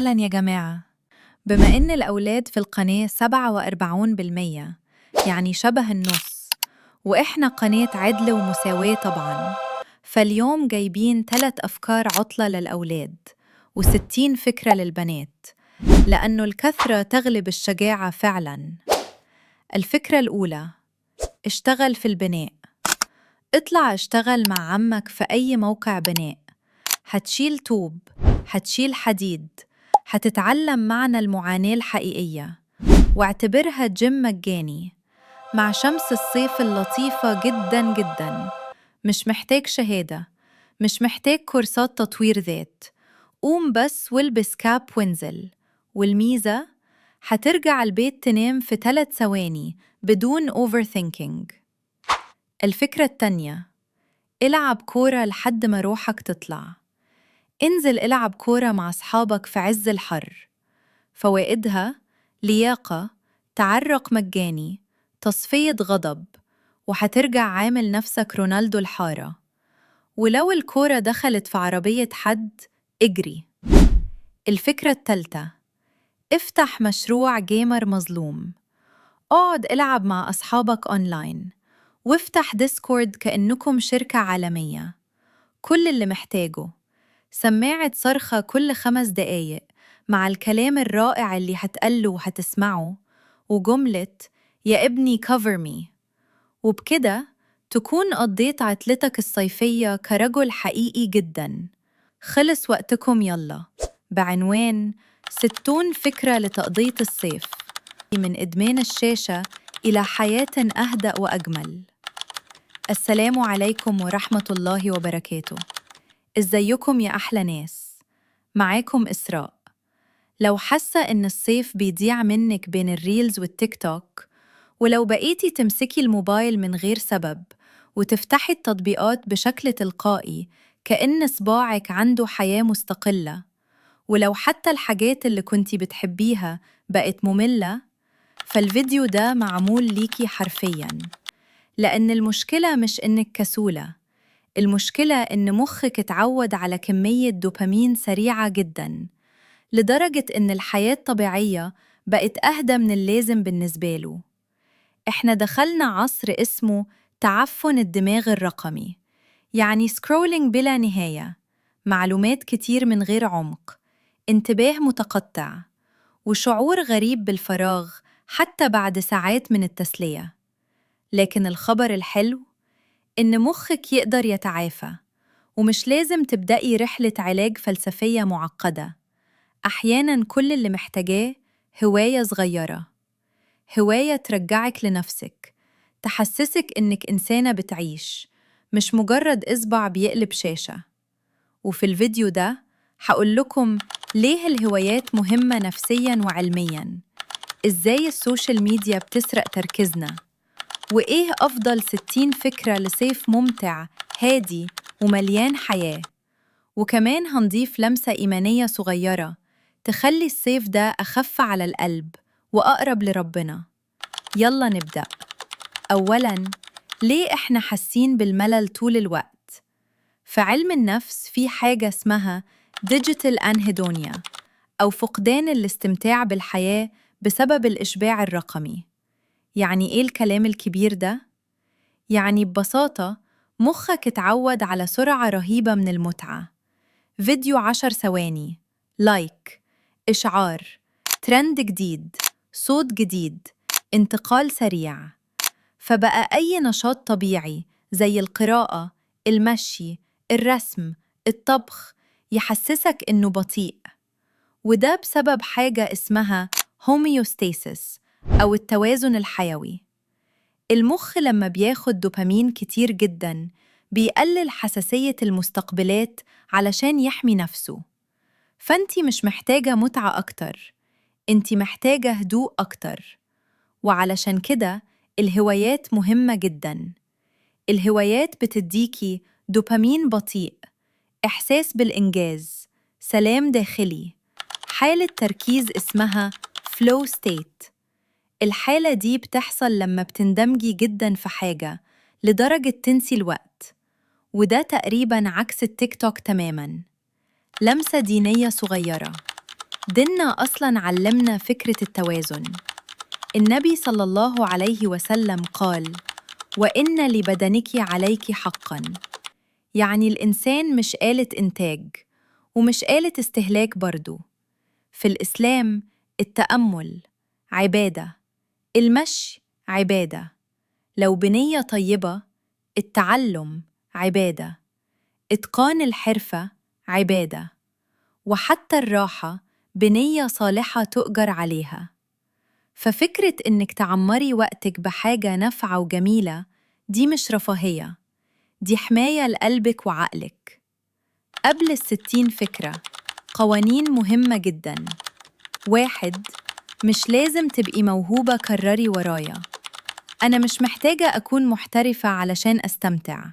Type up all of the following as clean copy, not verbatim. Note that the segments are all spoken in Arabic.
أهلاً يا جماعة. بما إن الأولاد في القناة 47%، يعني شبه النص، وإحنا قناة عدل ومساواة طبعاً، فاليوم جايبين 3 أفكار عطلة للأولاد و60 فكرة للبنات، لأنه الكثرة تغلب الشجاعة فعلاً. الفكرة الأولى: اشتغل في البناء. اطلع اشتغل مع عمك في أي موقع بناء، هتشيل طوب، هتشيل حديد، هتتعلم معنى المعاناة الحقيقية، واعتبرها جيم مجاني مع شمس الصيف اللطيفة جداً جداً. مش محتاج شهادة، مش محتاج كورسات تطوير ذات، قوم بس والبس كاب وانزل. والميزة، هترجع البيت تنام في 3 ثواني بدون overthinking. الفكرة التانية: العب كورة لحد ما روحك تطلع. انزل العب كورة مع أصحابك في عز الحر. فوائدها: لياقة، تعرق مجاني، تصفية غضب، وهترجع عامل نفسك رونالدو الحارة. ولو الكورة دخلت في عربية حد، اجري. الفكرة التالتة: افتح مشروع جيمر مظلوم. اقعد العب مع أصحابك أونلاين، وافتح ديسكورد كأنكم شركة عالمية. كل اللي محتاجه سماعة صرخة كل 5 دقايق مع الكلام الرائع اللي هتقله وهتسمعه، وجملة يا ابني cover me. وبكده تكون قضيت عطلتك الصيفية كرجل حقيقي جداً. خلص وقتكم، يلا. بعنوان 60 فكرة لتقضية الصيف، من إدمان الشاشة إلى حياة أهدأ وأجمل. السلام عليكم ورحمة الله وبركاته. إزيكم يا أحلى ناس؟ معاكم إسراء. لو حاسة إن الصيف بيضيع منك بين الريلز والتيك توك، ولو بقيتي تمسكي الموبايل من غير سبب وتفتحي التطبيقات بشكل تلقائي كأن صباعك عنده حياة مستقلة، ولو حتى الحاجات اللي كنتي بتحبيها بقت مملة، فالفيديو ده معمول ليكي حرفياً. لأن المشكلة مش إنك كسولة، المشكلة إن مخك اتعود على كمية دوبامين سريعة جداً، لدرجة إن الحياة الطبيعية بقت أهدى من اللازم بالنسبة له. إحنا دخلنا عصر اسمه تعفن الدماغ الرقمي، يعني سكرولينج بلا نهاية، معلومات كتير من غير عمق، انتباه متقطع، وشعور غريب بالفراغ حتى بعد ساعات من التسلية. لكن الخبر الحلو إن مخك يقدر يتعافى، ومش لازم تبدأي رحلة علاج فلسفية معقدة. أحياناً كل اللي محتاجاه هواية صغيرة، هواية ترجعك لنفسك، تحسسك إنك إنسانة بتعيش، مش مجرد إصبع بيقلب شاشة. وفي الفيديو ده هقول لكم ليه الهوايات مهمة نفسياً وعلمياً، إزاي السوشيال ميديا بتسرق تركيزنا، وإيه أفضل 60 فكرة لصيف ممتع هادي ومليان حياة. وكمان هنضيف لمسة إيمانية صغيرة تخلي الصيف ده أخف على القلب وأقرب لربنا. يلا نبدأ. أولاً، ليه إحنا حاسين بالملل طول الوقت؟ في علم النفس في حاجة اسمها Digital Anhedonia، أو فقدان الاستمتاع بالحياة بسبب الإشباع الرقمي. يعني إيه الكلام الكبير ده؟ يعني ببساطة مخك اتعود على سرعة رهيبة من المتعة. فيديو 10 ثواني، لايك، إشعار، ترند جديد، صوت جديد، انتقال سريع. فبقى أي نشاط طبيعي زي القراءة، المشي، الرسم، الطبخ يحسسك إنه بطيء. وده بسبب حاجة اسمها هوميوستاسيس، أو التوازن الحيوي. المخ لما بياخد دوبامين كتير جداً بيقلل حساسية المستقبلات علشان يحمي نفسه. فأنتي مش محتاجة متعة أكتر، أنتي محتاجة هدوء أكتر. وعلشان كده الهوايات مهمة جداً. الهوايات بتديكي دوبامين بطيء، إحساس بالإنجاز، سلام داخلي، حالة تركيز اسمها flow state. الحالة دي بتحصل لما بتندمجي جداً في حاجة لدرجة تنسي الوقت. وده تقريباً عكس التيك توك تماماً. لمسة دينية صغيرة: ديننا أصلاً علمنا فكرة التوازن. النبي صلى الله عليه وسلم قال: وإن لبدنك عليك حقاً. يعني الإنسان مش آلة إنتاج ومش آلة استهلاك برضو. في الإسلام التأمل عبادة، المشي عبادة، لو بنية طيبة. التعلم عبادة، إتقان الحرفة عبادة، وحتى الراحة بنية صالحة تؤجر عليها. ففكرة إنك تعمري وقتك بحاجة نافعة وجميلة دي مش رفاهية، دي حماية لقلبك وعقلك. قبل 60 فكرة، قوانين مهمة جداً. 1. مش لازم تبقي موهوبة، كرري ورايا. أنا مش محتاجة أكون محترفة علشان أستمتع.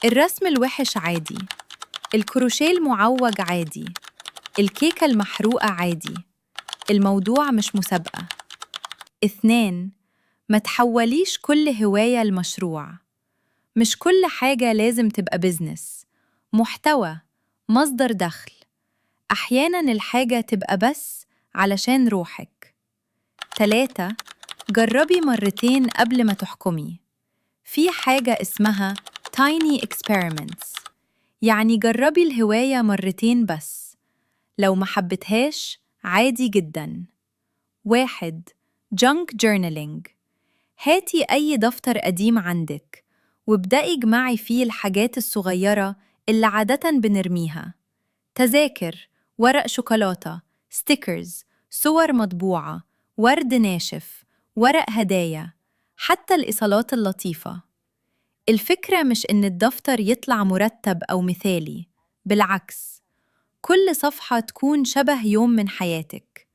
الرسم الوحش عادي، الكروشيه المعوج عادي، الكيكة المحروقة عادي. الموضوع مش مسابقة. 2. ما تحوليش كل هواية لمشروع. مش كل حاجة لازم تبقى بيزنس، محتوى، مصدر دخل. أحياناً الحاجة تبقى بس علشان روحك. 3. جربي مرتين قبل ما تحكمي. في حاجة اسمها tiny experiments، يعني جربي الهواية مرتين بس. لو ما حبتهاش عادي جداً. 1. junk journaling. هاتي أي دفتر قديم عندك وابدأي اجمعي فيه الحاجات الصغيرة اللي عادةً بنرميها: تذاكر، ورق شوكولاتة، ستيكرز، صور مطبوعة، ورد ناشف، ورق هدايا، حتى الإيصالات اللطيفة. الفكرة مش إن الدفتر يطلع مرتب أو مثالي، بالعكس، كل صفحة تكون شبه يوم من حياتك.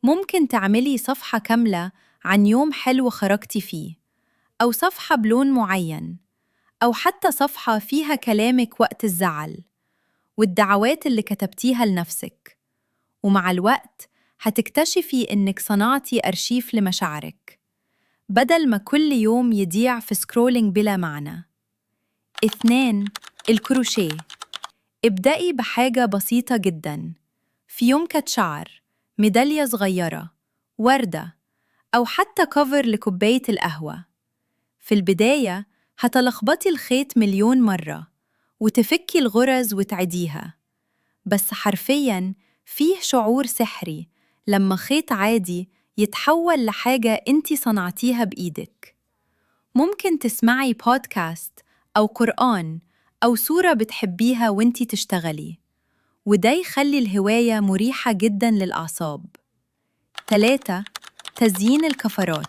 ممكن تعملي صفحة كاملة عن يوم حلو خرجتي فيه، أو صفحة بلون معين، أو حتى صفحة فيها كلامك وقت الزعل والدعوات اللي كتبتيها لنفسك. ومع الوقت هتكتشفي إنك صنعتي أرشيف لمشاعرك، بدل ما كل يوم يضيع في سكرولينج بلا معنى. 2. الكروشيه. ابدأي بحاجة بسيطة جداً: في يومكة شعر، ميدالية صغيرة، وردة، أو حتى كفر لكوباية القهوة. في البداية هتلخبطي الخيط مليون مرة وتفكي الغرز وتعديها، بس حرفياً فيه شعور سحري لما خيط عادي يتحول لحاجة انتي صنعتيها بإيدك. ممكن تسمعي بودكاست أو قرآن أو سورة بتحبيها وانتي تشتغلي، وده يخلي الهواية مريحة جداً للأعصاب. 3. تزيين الكفرات.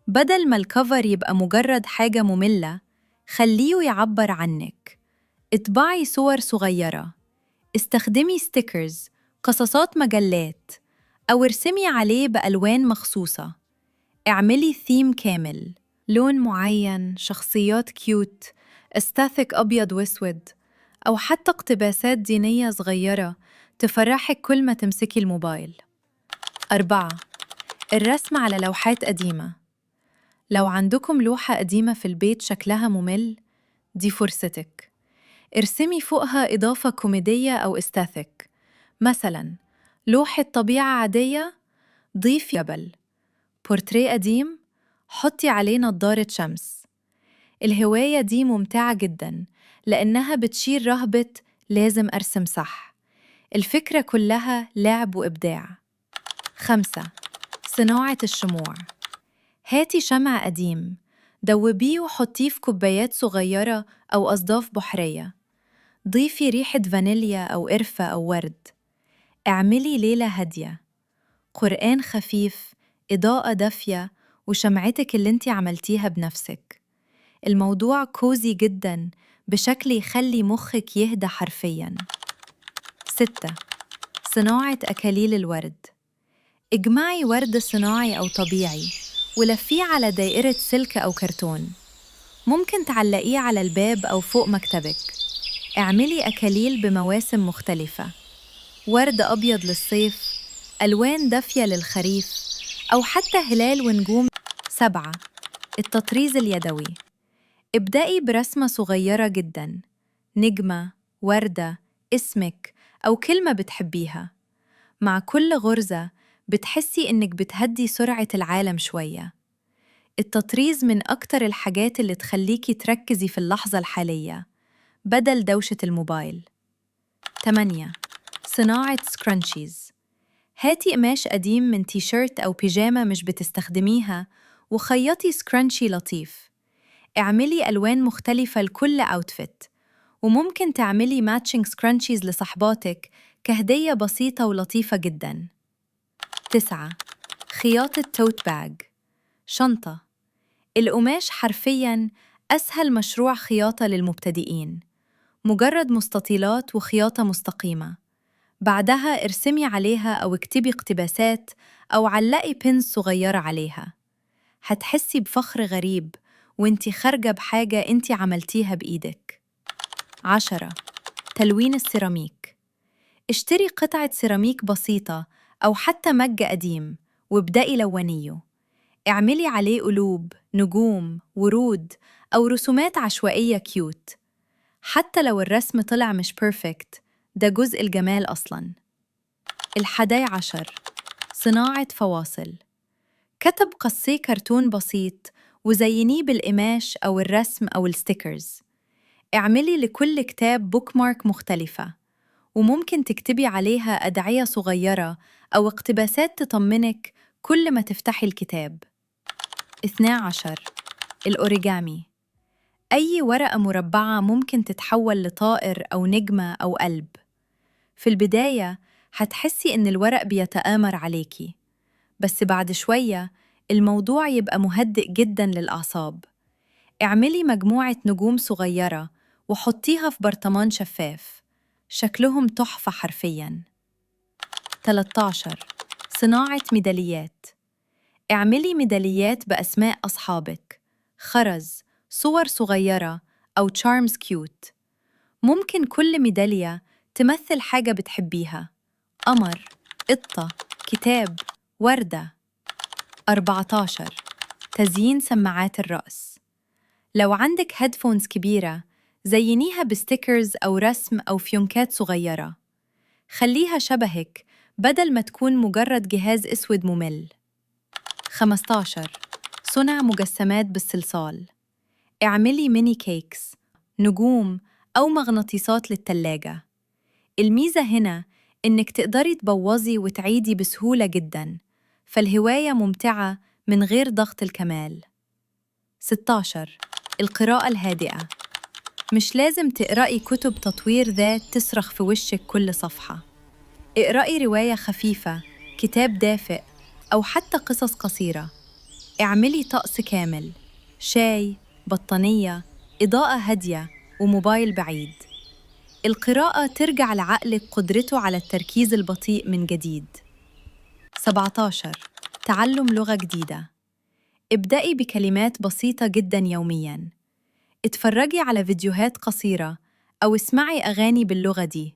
بدل ما الكفر يبقى مجرد حاجة مملة، خليه يعبر عنك. اطبعي صور صغيرة، استخدمي ستيكرز، قصصات مجلات، أو ارسمي عليه بألوان مخصوصة. اعملي ثيم كامل، لون معين، شخصيات كيوت، استاثك أبيض واسود، أو حتى اقتباسات دينية صغيرة تفرحك كل ما تمسكي الموبايل. 4. الرسم على لوحات قديمة. لو عندكم لوحة قديمة في البيت شكلها ممل، دي فرصتك. ارسمي فوقها إضافة كوميدية أو استاثك، مثلاً لوحة طبيعة عادية، ضيفي جبل. بورتريه قديم، حطي عليه نظارة شمس. الهواية دي ممتعة جداً لأنها بتشير رهبة لازم أرسم صح. الفكرة كلها لعب وإبداع. 5. صناعة الشموع. هاتي شمع قديم، دوبيه وحطيه في كوبايات صغيرة أو أصداف بحرية. ضيفي ريحة فانيليا أو قرفة أو ورد. اعملي ليلة هادية، قرآن خفيف، إضاءة دافية، وشمعتك اللي انتي عملتيها بنفسك. الموضوع كوزي جداً بشكل يخلي مخك يهدى حرفياً. 6. صناعة أكاليل الورد. اجمعي ورد صناعي أو طبيعي ولفيه على دائرة سلك أو كرتون. ممكن تعلقيه على الباب أو فوق مكتبك. اعملي أكاليل بمواسم مختلفة: ورد أبيض للصيف، ألوان دافية للخريف، أو حتى هلال ونجوم. 7. التطريز اليدوي. ابدأي برسمة صغيرة جداً: نجمة، وردة، اسمك، أو كلمة بتحبيها. مع كل غرزة بتحسي إنك بتهدي سرعة العالم شوية. التطريز من أكتر الحاجات اللي تخليكي تركزي في اللحظة الحالية بدل دوشة الموبايل. 8. صناعة سكرانشيز. هاتي قماش قديم من تيشيرت أو بيجامة مش بتستخدميها وخيطي سكرانشي لطيف. اعملي ألوان مختلفة لكل أوتفيت، وممكن تعملي ماتشنج سكرانشيز لصحباتك كهدية بسيطة ولطيفة جداً. 9. خياطة توت باج، شنطة. القماش حرفياً أسهل مشروع خياطة للمبتدئين، مجرد مستطيلات وخياطة مستقيمة. بعدها ارسمي عليها أو اكتبي اقتباسات أو علقي بينز صغيرة عليها. هتحسي بفخر غريب وانتي خارجة بحاجة انتي عملتيها بإيدك. 10. تلوين السيراميك. اشتري قطعة سيراميك بسيطة أو حتى مج قديم وابدأي لونيه. اعملي عليه قلوب، نجوم، ورود أو رسومات عشوائية كيوت. حتى لو الرسم طلع مش بيرفكت، ده جزء الجمال أصلاً. 11. صناعة فواصل. كتب قصي كرتون بسيط وزينيه بالقماش أو الرسم أو الستيكرز. اعملي لكل كتاب بوكمارك مختلفة، وممكن تكتبي عليها أدعية صغيرة أو اقتباسات تطمنك كل ما تفتحي الكتاب. 12. الأوريجامي. أي ورقة مربعة ممكن تتحول لطائر أو نجمة أو قلب. في البداية هتحسي إن الورق بيتآمر عليكي، بس بعد شوية الموضوع يبقى مهدئ جداً للأعصاب. اعملي مجموعة نجوم صغيرة وحطيها في برطمان شفاف، شكلهم تحفة حرفياً. 13. صناعة ميداليات. اعملي ميداليات بأسماء أصحابك، خرز، صور صغيرة أو تشارمز كيوت. ممكن كل ميدالية تمثل حاجة بتحبيها: قمر، قطة، كتاب، وردة. 14. تزيين سماعات الرأس. لو عندك هيدفونز كبيرة، زينيها بستيكرز أو رسم أو فيونكات صغيرة. خليها شبهك بدل ما تكون مجرد جهاز أسود ممل. 15. صنع مجسمات بالصلصال. اعملي ميني كيكس، نجوم أو مغناطيسات للتلاجة. الميزة هنا إنك تقدري تبوظي وتعيدي بسهولة جداً، فالهواية ممتعة من غير ضغط الكمال. 16. القراءة الهادئة. مش لازم تقرأي كتب تطوير ذات تصرخ في وشك كل صفحة. اقرأي رواية خفيفة، كتاب دافئ، أو حتى قصص قصيرة. اعملي طقس كامل: شاي، بطانية، إضاءة هادية، وموبايل بعيد. القراءة ترجع لعقلك قدرته على التركيز البطيء من جديد. 17. تعلم لغة جديدة. ابدأي بكلمات بسيطة جداً يومياً. اتفرجي على فيديوهات قصيرة أو اسمعي أغاني باللغة دي،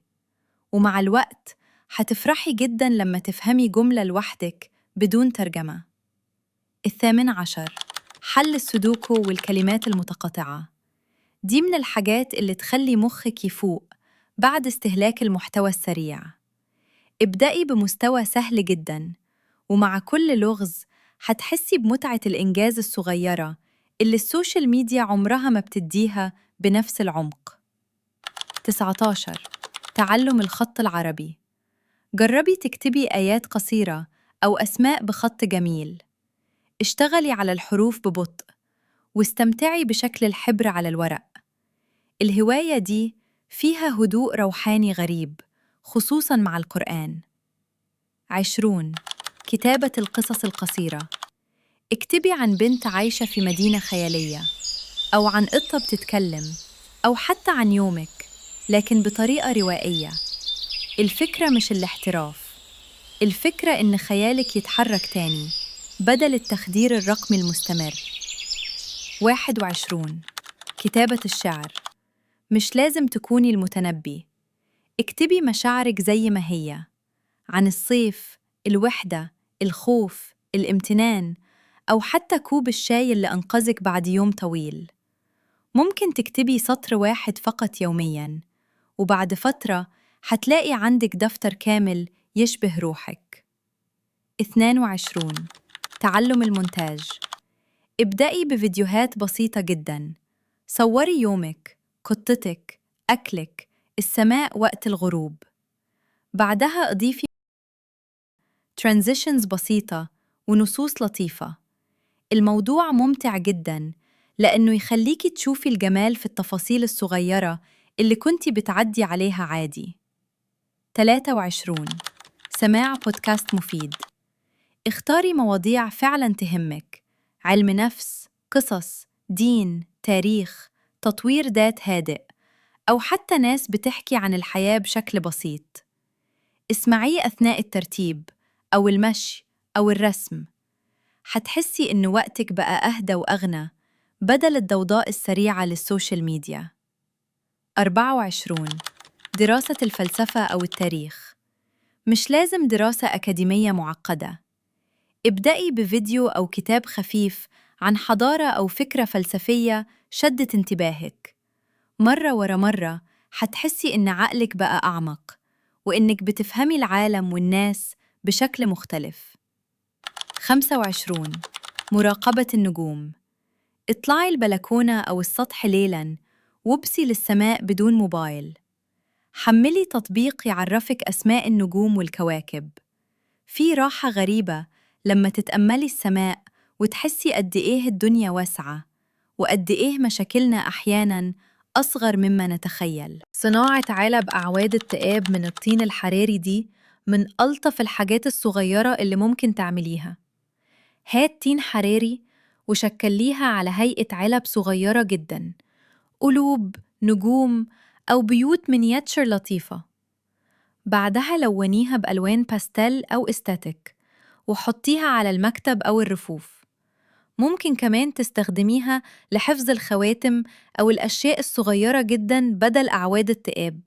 ومع الوقت هتفرحي جداً لما تفهمي جملة لوحدك بدون ترجمة. 18. حل السودوكو والكلمات المتقاطعة. دي من الحاجات اللي تخلي مخك يفوق بعد استهلاك المحتوى السريع. ابدأي بمستوى سهل جداً، ومع كل لغز هتحسي بمتعة الإنجاز الصغيرة اللي السوشيال ميديا عمرها ما بتديها بنفس العمق. 19. تعلم الخط العربي. جربي تكتبي آيات قصيرة أو أسماء بخط جميل. اشتغلي على الحروف ببطء واستمتعي بشكل الحبر على الورق. الهواية دي فيها هدوء روحاني غريب، خصوصاً مع القرآن. 20. كتابة القصص القصيرة. اكتبي عن بنت عايشة في مدينة خيالية، أو عن قطة بتتكلم، أو حتى عن يومك، لكن بطريقة روائية. الفكرة مش الاحتراف، الفكرة إن خيالك يتحرك تاني بدل التخدير الرقمي المستمر. 21. كتابة الشعر. مش لازم تكوني المتنبي. اكتبي مشاعرك زي ما هي، عن الصيف، الوحدة، الخوف، الامتنان، أو حتى كوب الشاي اللي أنقذك بعد يوم طويل. ممكن تكتبي سطر واحد فقط يومياً، وبعد فترة هتلاقي عندك دفتر كامل يشبه روحك. 22. تعلم المونتاج. ابدأي بفيديوهات بسيطة جداً. صوري يومك، قطتك، أكلك، السماء وقت الغروب. بعدها أضيفي transitions بسيطة ونصوص لطيفة. الموضوع ممتع جداً لأنه يخليكي تشوفي الجمال في التفاصيل الصغيرة اللي كنتي بتعدي عليها عادي. 23. سماع بودكاست مفيد. اختاري مواضيع فعلاً تهمك: علم نفس، قصص، دين، تاريخ، تطوير ذات هادئ، أو حتى ناس بتحكي عن الحياة بشكل بسيط. اسمعيه أثناء الترتيب أو المشي أو الرسم. حتحسي إن وقتك بقى أهدى وأغنى بدل الضوضاء السريعة للسوشيال ميديا. 24. دراسة الفلسفة أو التاريخ. مش لازم دراسة أكاديمية معقدة. ابدأي بفيديو أو كتاب خفيف عن حضارة أو فكرة فلسفية شدت انتباهك. مرة ورا مرة حتحسي إن عقلك بقى أعمق، وإنك بتفهمي العالم والناس بشكل مختلف. 25. مراقبة النجوم. اطلعي البلكونة أو السطح ليلاً وابصي للسماء بدون موبايل. حملي تطبيق يعرفك أسماء النجوم والكواكب. في راحة غريبة لما تتأملي السماء وتحسي قد إيه الدنيا واسعة، وقد إيه مشاكلنا أحياناً أصغر مما نتخيل. صناعة علب أعواد التئاب من الطين الحراري دي من ألطف الحاجات الصغيرة اللي ممكن تعمليها. هات طين حراري وشكليها على هيئة علب صغيرة جداً، قلوب، نجوم، أو بيوت مينياتشر لطيفة. بعدها لونيها بألوان باستيل أو استاتيك وحطيها على المكتب أو الرفوف. ممكن كمان تستخدميها لحفظ الخواتم أو الأشياء الصغيرة جداً بدل أعواد التئاب.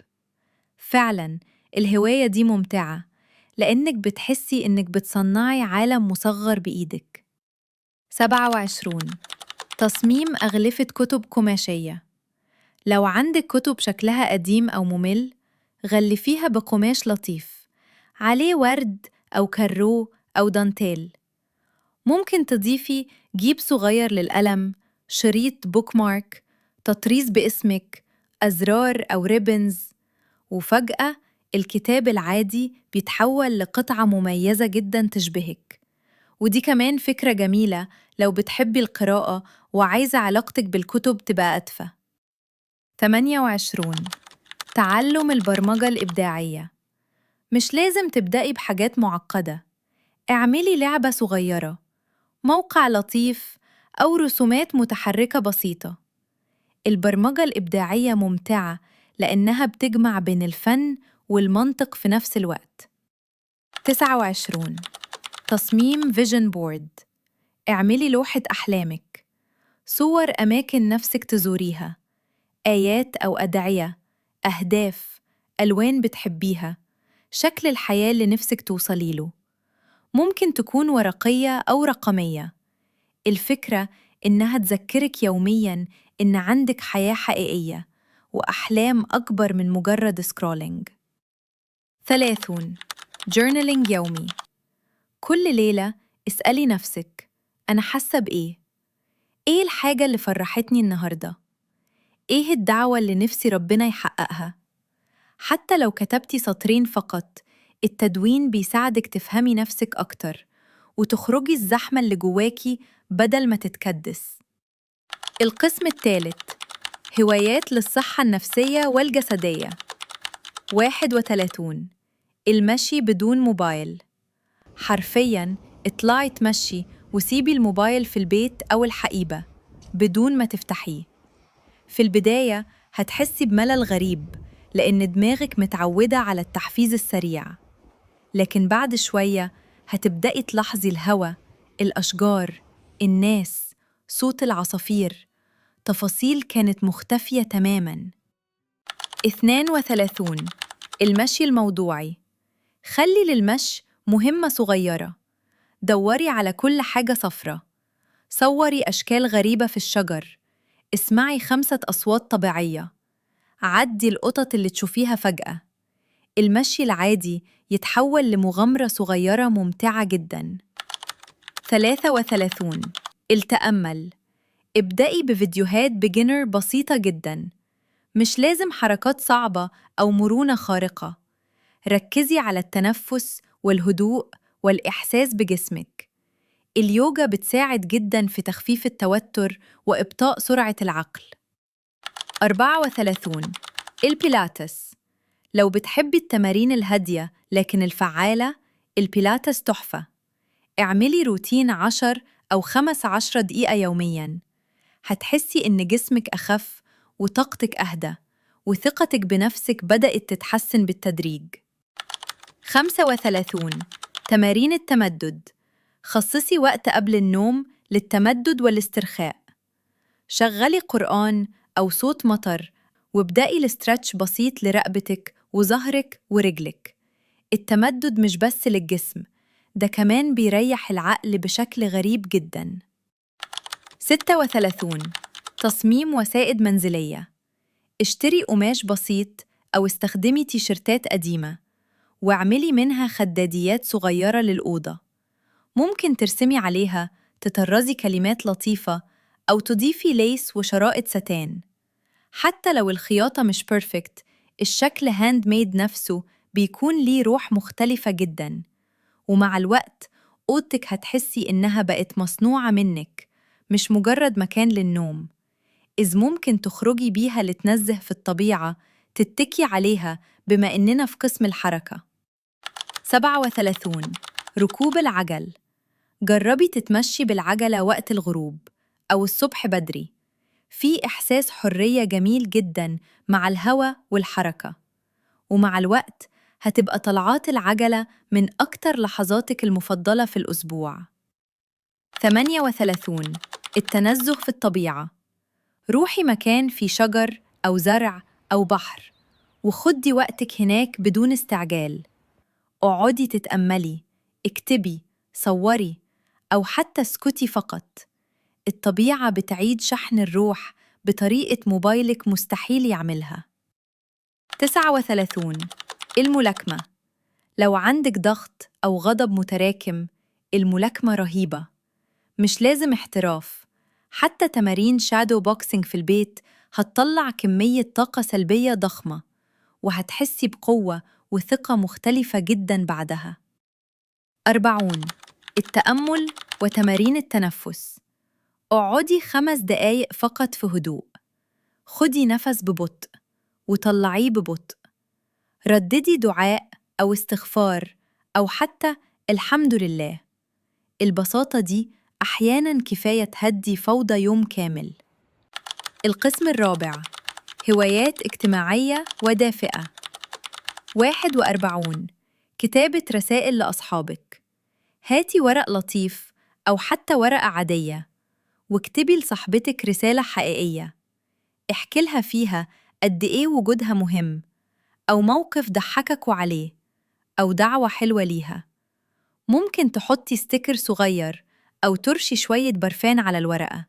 فعلاً الهواية دي ممتعة لأنك بتحسي إنك بتصنعي عالم مصغر بإيدك. 27. تصميم أغلفة كتب قماشية. لو عندك كتب شكلها قديم أو ممل، غلفيها بقماش لطيف عليه ورد أو كارو أو دانتيل. ممكن تضيفي جيب صغير للقلم، شريط بوكمارك، تطريز باسمك، أزرار أو ريبنز، وفجأة الكتاب العادي بيتحول لقطعة مميزة جداً تشبهك. ودي كمان فكرة جميلة لو بتحبي القراءة وعايزة علاقتك بالكتب تبقى أدفى. 28. تعلم البرمجة الإبداعية. مش لازم تبدأي بحاجات معقدة. اعملي لعبة صغيرة، موقع لطيف، أو رسومات متحركة بسيطة. البرمجة الإبداعية ممتعة لأنها بتجمع بين الفن والمنطق في نفس الوقت. 29. تصميم فيجن بورد. اعملي لوحة أحلامك، صور أماكن نفسك تزوريها، آيات أو أدعية، أهداف، ألوان بتحبيها، شكل الحياة اللي نفسك توصلي له. ممكن تكون ورقية أو رقمية. الفكرة إنها تذكرك يومياً إن عندك حياة حقيقية وأحلام أكبر من مجرد سكرولينج. 30. جورنالينج يومي. كل ليلة اسألي نفسك: أنا حاسة بإيه؟ إيه الحاجة اللي فرحتني النهاردة؟ إيه الدعوة اللي نفسي ربنا يحققها؟ حتى لو كتبتي سطرين فقط، التدوين بيساعدك تفهمي نفسك أكتر وتخرجي الزحمة اللي جواكي بدل ما تتكدس. القسم الثالث: هوايات للصحة النفسية والجسدية. 31. المشي بدون موبايل. حرفياً اطلعي تمشي وسيبي الموبايل في البيت أو الحقيبة بدون ما تفتحيه. في البداية هتحسي بملل غريب لأن دماغك متعودة على التحفيز السريع، لكن بعد شوية هتبدأي تلاحظي الهواء، الأشجار، الناس، صوت العصافير، تفاصيل كانت مختفية تماماً. 32. المشي الموضوعي. خلي للمشي مهمة صغيرة. دوري على كل حاجة صفرة، صوري أشكال غريبة في الشجر، اسمعي 5 أصوات طبيعية، عدي القطط اللي تشوفيها فجأة. المشي العادي يتحول لمغامرة صغيرة ممتعة جداً. 33. التأمل. ابدأي بفيديوهات beginner بسيطة جداً، مش لازم حركات صعبة أو مرونة خارقة. ركزي على التنفس والهدوء والإحساس بجسمك. اليوجا بتساعد جداً في تخفيف التوتر وإبطاء سرعة العقل. 34. البيلاتس. لو بتحبي التمارين الهادية لكن الفعالة، البيلاتس تحفة. اعملي روتين 10 أو 15 دقيقة يومياً. هتحسي إن جسمك أخف وطاقتك أهدى، وثقتك بنفسك بدأت تتحسن بالتدريج. 35. تمارين التمدد. خصصي وقت قبل النوم للتمدد والاسترخاء. شغلي قرآن أو صوت مطر، وابدأي الاسترتش بسيط لرقبتك وظهرك ورجلك. التمدد مش بس للجسم، ده كمان بيريح العقل بشكل غريب جداً. 36. تصميم وسائد منزلية. اشتري قماش بسيط أو استخدمي تيشيرتات قديمة، واعملي منها خداديات صغيرة للأوضة. ممكن ترسمي عليها، تطرزي كلمات لطيفة، أو تضيفي ليس وشرائط ستان. حتى لو الخياطة مش بيرفكت، الشكل هاند ميد نفسه بيكون ليه روح مختلفة جداً. ومع الوقت أوضتك هتحسي إنها بقت مصنوعة منك، مش مجرد مكان للنوم. إذ ممكن تخرجي بيها لتنزه في الطبيعة، تتكي عليها بما إننا في قسم الحركة. 37. ركوب العجل. جربي تتمشي بالعجلة وقت الغروب أو الصبح بدري. في إحساس حرية جميل جداً مع الهواء والحركة. ومع الوقت هتبقى طلعات العجلة من أكتر لحظاتك المفضلة في الأسبوع. 38. التنزه في الطبيعة. روحي مكان فيه شجر أو زرع أو بحر، وخدي وقتك هناك بدون استعجال. اقعدي تتأملي، اكتبي، صوري، أو حتى اسكتي فقط. الطبيعة بتعيد شحن الروح بطريقة موبايلك مستحيل يعملها. 39. الملاكمة. لو عندك ضغط أو غضب متراكم، الملاكمة رهيبة. مش لازم احتراف، حتى تمارين شادو بوكسينج في البيت هتطلع كمية طاقة سلبية ضخمة، وهتحسي بقوة وثقة مختلفة جداً بعدها. 40. التأمل وتمارين التنفس. اقعدي 5 دقايق فقط في هدوء. خدي نفس ببطء وطلعيه ببطء. رددي دعاء أو استغفار أو حتى الحمد لله. البساطة دي أحياناً كفاية تهدي فوضى يوم كامل. القسم الرابع. هوايات اجتماعية ودافئة. 41. كتابة رسائل لأصحابك. هاتي ورق لطيف أو حتى ورقة عادية، واكتبي لصاحبتك رسالة حقيقية. احكي لها فيها قد إيه وجودها مهم، أو موقف ضحككوا عليه، أو دعوة حلوة ليها. ممكن تحطي ستيكر صغير أو ترشي شوية برفان على الورقة.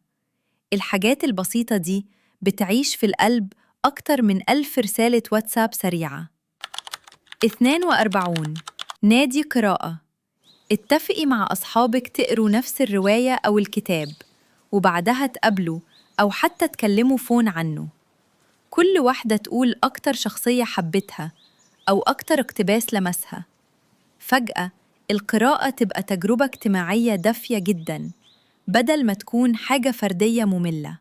الحاجات البسيطة دي بتعيش في القلب أكتر من 1000 رسالة واتساب سريعة. 42. نادي قراءة. اتفقي مع أصحابك تقروا نفس الرواية أو الكتاب، وبعدها تقابلوا أو حتى تكلموا فون عنه. كل واحدة تقول أكتر شخصية حبتها أو أكتر اقتباس لمسها. فجأة القراءة تبقى تجربة اجتماعية دافية جداً، بدل ما تكون حاجة فردية مملة.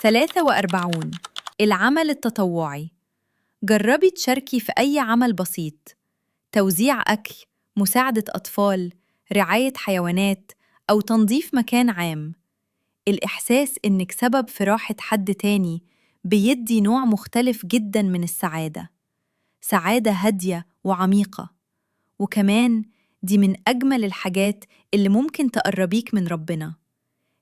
43. العمل التطوعي. جربي تشاركي في أي عمل بسيط، توزيع أكل، مساعدة أطفال، رعاية حيوانات، أو تنظيف مكان عام. الإحساس إنك سبب في راحة حد تاني بيدي نوع مختلف جداً من السعادة، سعادة هادية وعميقة. وكمان دي من أجمل الحاجات اللي ممكن تقربيك من ربنا،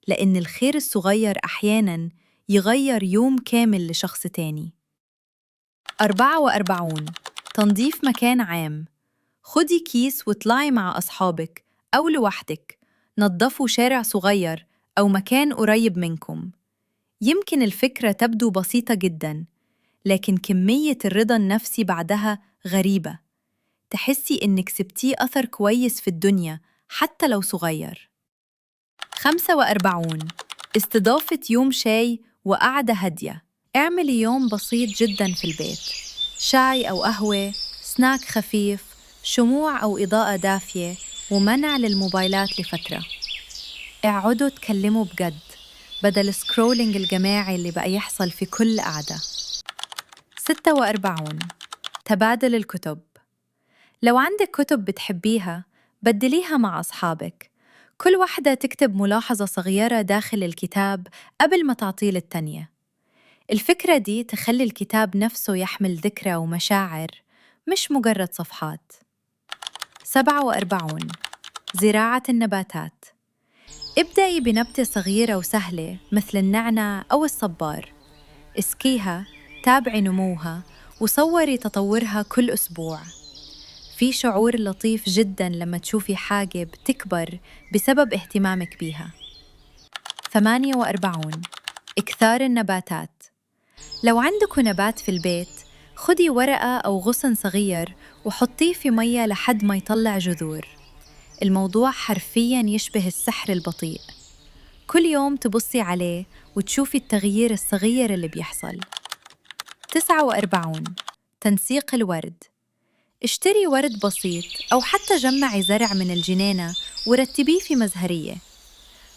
لأن الخير الصغير أحياناً يغير يوم كامل لشخص تاني. 44. تنظيف مكان عام. خدي كيس واطلعي مع أصحابك أو لوحدك، نظفوا شارع صغير أو مكان قريب منكم. يمكن الفكرة تبدو بسيطة جداً، لكن كمية الرضا النفسي بعدها غريبة، تحسي إنك سبتيه أثر كويس في الدنيا حتى لو صغير. 45. استضافة يوم شاي وقعدة هادية. اعملي يوم بسيط جداً في البيت، شاي أو قهوة، سناك خفيف، شموع أو إضاءة دافية، ومنع للموبايلات لفترة. اقعدوا تكلموا بجد بدل سكرولينج الجماعي اللي بقى يحصل في كل قعدة. 46. تبادل الكتب. لو عندك كتب بتحبيها بدليها مع أصحابك، كل واحدة تكتب ملاحظة صغيرة داخل الكتاب قبل ما تعطيه للتانية. الفكرة دي تخلي الكتاب نفسه يحمل ذكرى ومشاعر، مش مجرد صفحات. 47. زراعة النباتات. ابدأي بنبتة صغيرة وسهلة مثل النعناع أو الصبار، اسقيها، تابعي نموها، وصوري تطورها كل أسبوع. في شعور لطيف جداً لما تشوفي حاجة بتكبر بسبب اهتمامك بيها. 48. إكثار النباتات. لو عندكوا نبات في البيت، خدي ورقة أو غصن صغير وحطيه في مية لحد ما يطلع جذور. الموضوع حرفياً يشبه السحر البطيء، كل يوم تبصي عليه وتشوفي التغيير الصغير اللي بيحصل. 49. تنسيق الورد. اشتري ورد بسيط أو حتى جمعي زرع من الجنينة ورتبيه في مزهرية.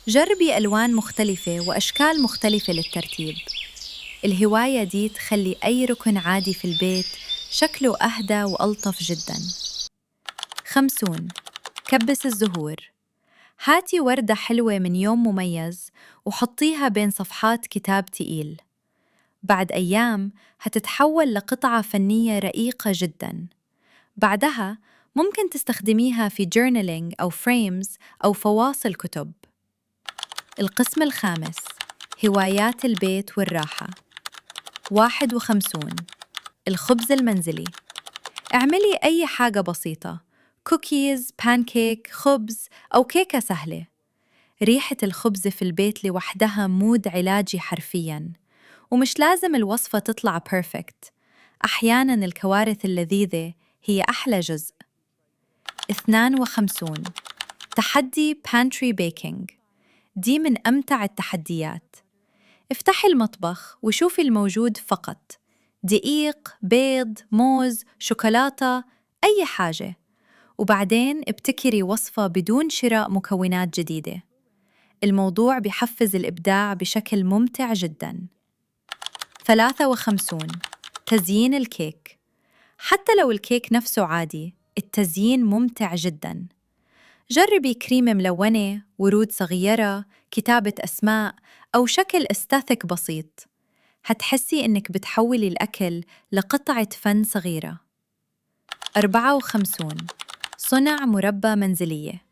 جربي ألوان مختلفة وأشكال مختلفة للترتيب. الهواية دي تخلي أي ركن عادي في البيت شكله أهدى وألطف جداً. 50. كبس الزهور. هاتي وردة حلوة من يوم مميز وحطيها بين صفحات كتاب تقيل. بعد أيام هتتحول لقطعة فنية رقيقة جداً. بعدها ممكن تستخدميها في journaling أو frames أو فواصل كتب. القسم الخامس: هوايات البيت والراحة. 51. الخبز المنزلي. اعملي أي حاجة بسيطة، كوكيز، بانكيك، خبز أو كيكة سهلة. ريحة الخبز في البيت لوحدها مود علاجي حرفياً، ومش لازم الوصفة تطلع بيرفكت، أحياناً الكوارث اللذيذة هي أحلى جزء. 52. تحدي pantry baking. دي من أمتع التحديات. افتحي المطبخ وشوفي الموجود فقط، دقيق، بيض، موز، شوكولاتة، أي حاجة، وبعدين ابتكري وصفة بدون شراء مكونات جديدة. الموضوع بيحفز الإبداع بشكل ممتع جداً. 53. تزيين الكيك. حتى لو الكيك نفسه عادي، التزيين ممتع جداً. جربي كريمة ملونة، ورود صغيرة، كتابة أسماء، أو شكل استاتيك بسيط. هتحسي إنك بتحولي الأكل لقطعة فن صغيرة. 54. صنع مربى منزلية.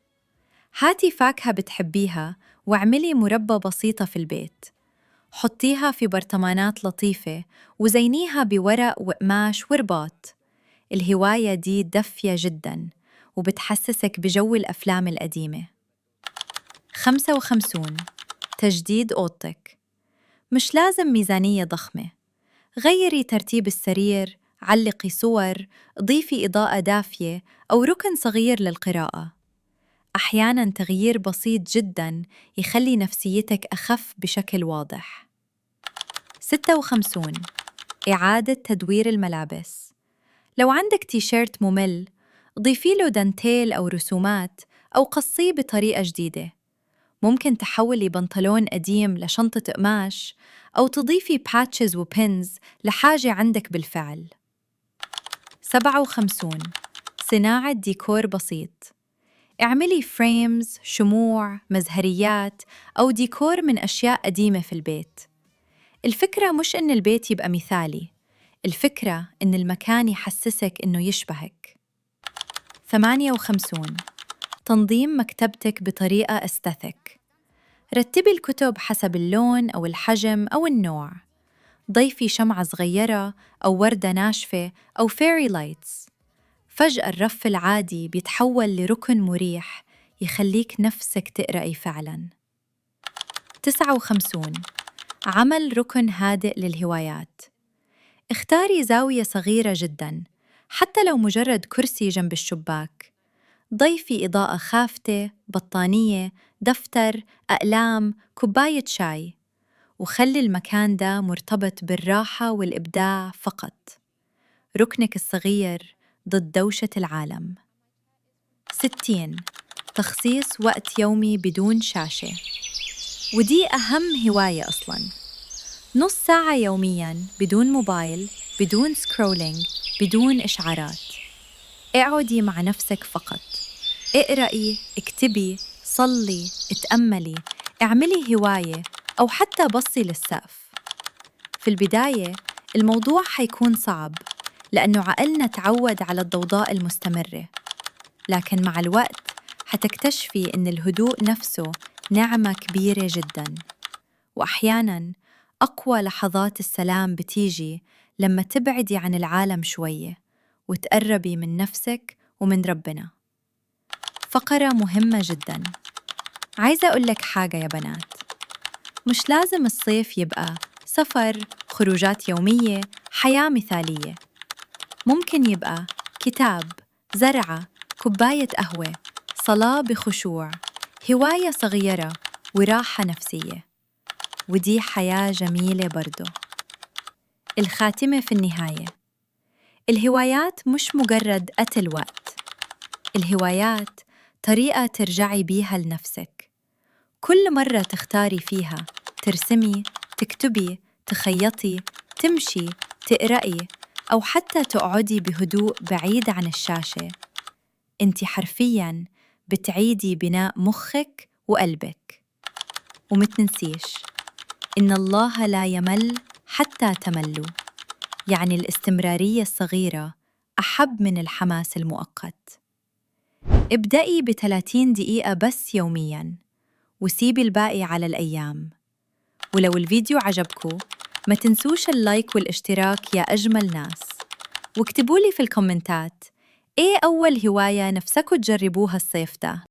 هاتي فاكهة بتحبيها واعملي مربى بسيطة في البيت. حطيها في برطمانات لطيفة وزينيها بورق وقماش ورباط. الهواية دي دفية جداً وبتحسسك بجو الأفلام القديمة. 55. تجديد أوضتك. مش لازم ميزانية ضخمة، غيري ترتيب السرير، علقي صور، ضيفي إضاءة دافية أو ركن صغير للقراءة. أحياناً تغيير بسيط جداً يخلي نفسيتك أخف بشكل واضح. 56. إعادة تدوير الملابس. لو عندك تيشيرت ممل، ضيفي له دانتيل أو رسومات أو قصيه بطريقة جديدة. ممكن تحولي بنطلون قديم لشنطة قماش أو تضيفي باتشز وبينز لحاجة عندك بالفعل. 57. صناعة ديكور بسيط. اعملي فريمز، شموع، مزهريات أو ديكور من أشياء قديمة في البيت. الفكرة مش إن البيت يبقى مثالي، الفكرة إن المكان يحسسك إنه يشبهك. 58. تنظيم مكتبتك بطريقة أستثك. رتبي الكتب حسب اللون أو الحجم أو النوع. ضيفي شمعة صغيرة أو وردة ناشفة أو فيري لايتس. فجأة الرف العادي بيتحول لركن مريح يخليك نفسك تقرأي فعلاً. 59. عمل ركن هادئ للهوايات. اختاري زاوية صغيرة جداً، حتى لو مجرد كرسي جنب الشباك. ضيفي إضاءة خافتة، بطانية، دفتر، أقلام، كوباية شاي، وخلي المكان ده مرتبط بالراحة والإبداع فقط. ركنك الصغير ضد دوشة العالم. 60. تخصيص وقت يومي بدون شاشة، ودي أهم هواية أصلاً. نص ساعة يومياً بدون موبايل، بدون سكرولينج، بدون إشعارات. اقعدي مع نفسك فقط. اقرأي، اكتبي، صلي، اتأملي، اعملي هواية أو حتى بصي للسقف. في البداية الموضوع حيكون صعب لأنه عقلنا تعود على الضوضاء المستمرة، لكن مع الوقت حتكتشفي إن الهدوء نفسه نعمة كبيرة جداً. وأحياناً أقوى لحظات السلام بتيجي لما تبعدي عن العالم شوية وتقربي من نفسك ومن ربنا. فقرة مهمة جداً. عايزة أقولك حاجة يا بنات، مش لازم الصيف يبقى سفر، خروجات يومية، حياة مثالية. ممكن يبقى كتاب، زرعة، كوباية قهوة، صلاة بخشوع، هواية صغيرة وراحة نفسية، ودي حياة جميلة برضو. الخاتمة في النهاية، الهوايات مش مجرد قتل وقت. الهوايات طريقة ترجعي بيها لنفسك. كل مرة تختاري فيها ترسمي، تكتبي، تخيطي، تمشي، تقرأي، أو حتى تقعدي بهدوء بعيد عن الشاشة، انتي حرفياً بتعيدي بناء مخك وقلبك. ومتنسيش إن الله لا يمل حتى تملوا، يعني الاستمرارية الصغيرة أحب من الحماس المؤقت. ابدأي ب30 دقيقة بس يومياً، وسيبي الباقي على الأيام. ولو الفيديو عجبكم ما تنسوش اللايك والاشتراك يا أجمل ناس، واكتبولي في الكومنتات إيه أول هواية نفسكوا تجربوها الصيف ده.